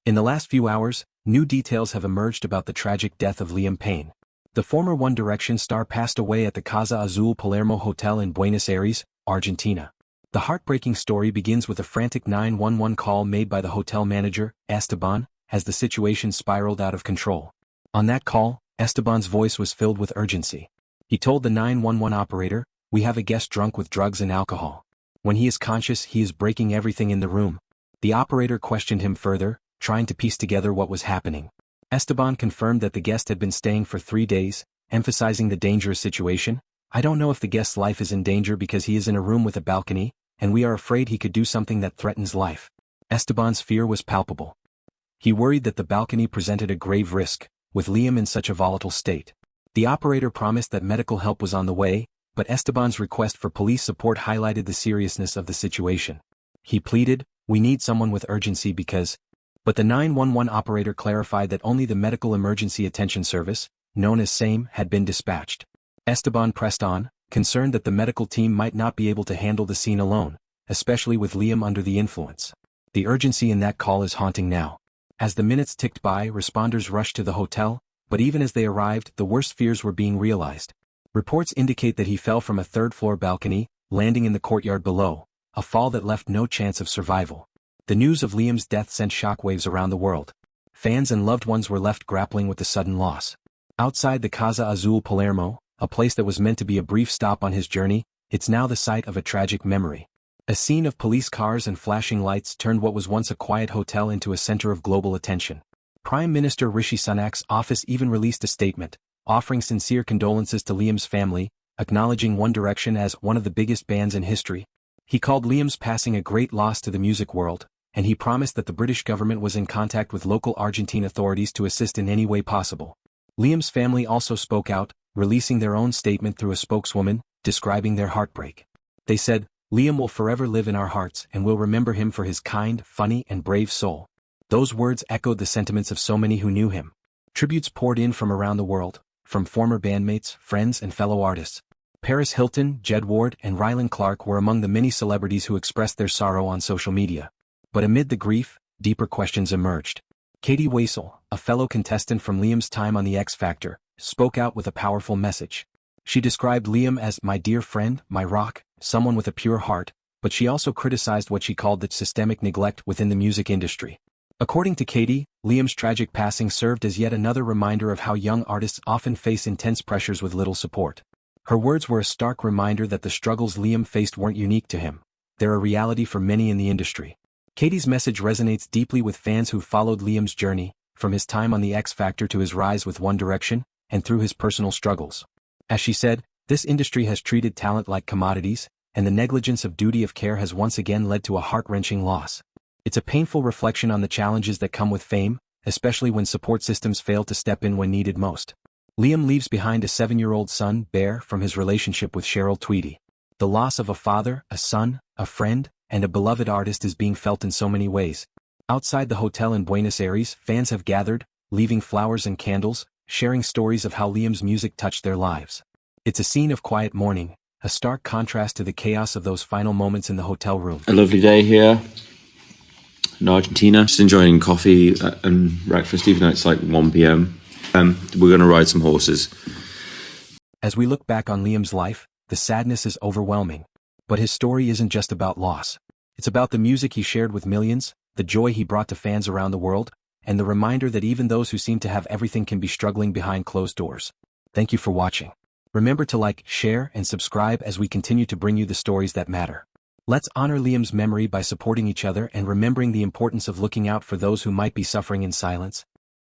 In the last few hours, new details have emerged about the tragic death of Liam Payne. The former One Direction star passed away at the Casa Azul Palermo Hotel in Buenos Aires, Argentina. The heartbreaking story begins with a frantic 911 call made by the hotel manager, Esteban, as the situation spiraled out of control. On that call, Esteban's voice was filled with urgency. He told the 911 operator, "We have a guest drunk with drugs and alcohol. When he is conscious, he is breaking everything in the room." The operator questioned him further, trying to piece together what was happening. Esteban confirmed that the guest had been staying for 3 days, emphasizing the dangerous situation. "I don't know if the guest's life is in danger because he is in a room with a balcony, and we are afraid he could do something that threatens life." Esteban's fear was palpable. He worried that the balcony presented a grave risk, with Liam in such a volatile state. The operator promised that medical help was on the way, but Esteban's request for police support highlighted the seriousness of the situation. He pleaded, "We need someone with urgency because..." But the 911 operator clarified that only the Medical Emergency Attention Service, known as SAME, had been dispatched. Esteban pressed on, concerned that the medical team might not be able to handle the scene alone, especially with Liam under the influence. The urgency in that call is haunting now. As the minutes ticked by, responders rushed to the hotel, but even as they arrived, the worst fears were being realized. Reports indicate that he fell from a third-floor balcony, landing in the courtyard below, a fall that left no chance of survival. The news of Liam's death sent shockwaves around the world. Fans and loved ones were left grappling with the sudden loss. Outside the Casa Azul Palermo, a place that was meant to be a brief stop on his journey, it's now the site of a tragic memory. A scene of police cars and flashing lights turned what was once a quiet hotel into a center of global attention. Prime Minister Rishi Sunak's office even released a statement, offering sincere condolences to Liam's family, acknowledging One Direction as one of the biggest bands in history. He called Liam's passing a great loss to the music world, and he promised that the British government was in contact with local Argentine authorities to assist in any way possible. Liam's family also spoke out, releasing their own statement through a spokeswoman, describing their heartbreak. They said, "Liam will forever live in our hearts and we'll remember him for his kind, funny and brave soul." Those words echoed the sentiments of so many who knew him. Tributes poured in from around the world, from former bandmates, friends and fellow artists. Paris Hilton, Jed Ward and Rylan Clark were among the many celebrities who expressed their sorrow on social media. But amid the grief, deeper questions emerged. Katie Waisel, a fellow contestant from Liam's time on The X Factor, spoke out with a powerful message. She described Liam as "my dear friend, my rock, someone with a pure heart," but she also criticized what she called the systemic neglect within the music industry. According to Katie, Liam's tragic passing served as yet another reminder of how young artists often face intense pressures with little support. Her words were a stark reminder that the struggles Liam faced weren't unique to him. They're a reality for many in the industry. Katie's message resonates deeply with fans who followed Liam's journey, from his time on The X Factor to his rise with One Direction, and through his personal struggles. As she said, "This industry has treated talent like commodities, and the negligence of duty of care has once again led to a heart-wrenching loss." It's a painful reflection on the challenges that come with fame, especially when support systems fail to step in when needed most. Liam leaves behind a 7-year-old son, Bear, from his relationship with Cheryl Tweedy. The loss of a father, a son, a friend, and a beloved artist is being felt in so many ways. Outside the hotel in Buenos Aires, fans have gathered, leaving flowers and candles, sharing stories of how Liam's music touched their lives. It's a scene of quiet mourning, a stark contrast to the chaos of those final moments in the hotel room. A lovely day here in Argentina. Just enjoying coffee and breakfast, even though it's like 1 p.m. We're going to ride some horses. As we look back on Liam's life, the sadness is overwhelming. But his story isn't just about loss. It's about the music he shared with millions, the joy he brought to fans around the world, and the reminder that even those who seem to have everything can be struggling behind closed doors. Thank you for watching. Remember to like, share, and subscribe as we continue to bring you the stories that matter. Let's honor Liam's memory by supporting each other and remembering the importance of looking out for those who might be suffering in silence.